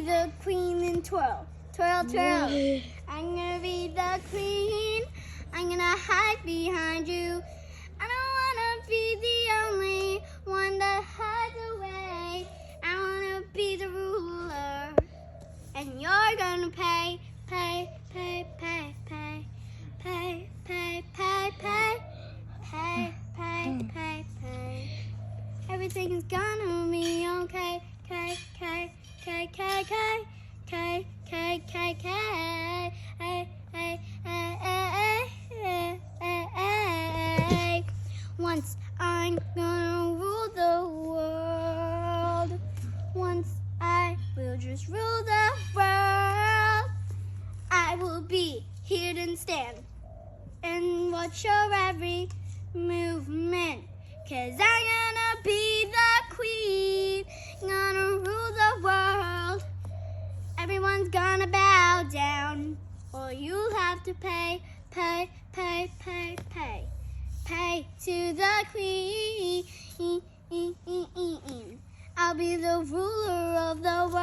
the queen and twirl, twirl, twirl. I'm gonna be the queen. I'm gonna hide behind you. I don't wanna be the only one that hides away. I wanna be the ruler, and you're gonna pay, pay, pay, pay, pay, pay, pay, pay, pay, pay, pay, pay, pay. Everything's gonna be okay. K, K, K, K, K, K, K, K, K, hey, hey, hey, hey, hey, hey, hey. Once I'm gonna rule the world. Once I will just rule the world. I will be here and stand and watch your every movement. 'Cause I'm gonna be the queen, gonna rule the world. Everyone's gonna bow down, or you'll have to pay, pay, pay, pay, pay, pay to the queen. I'll be the ruler of the world.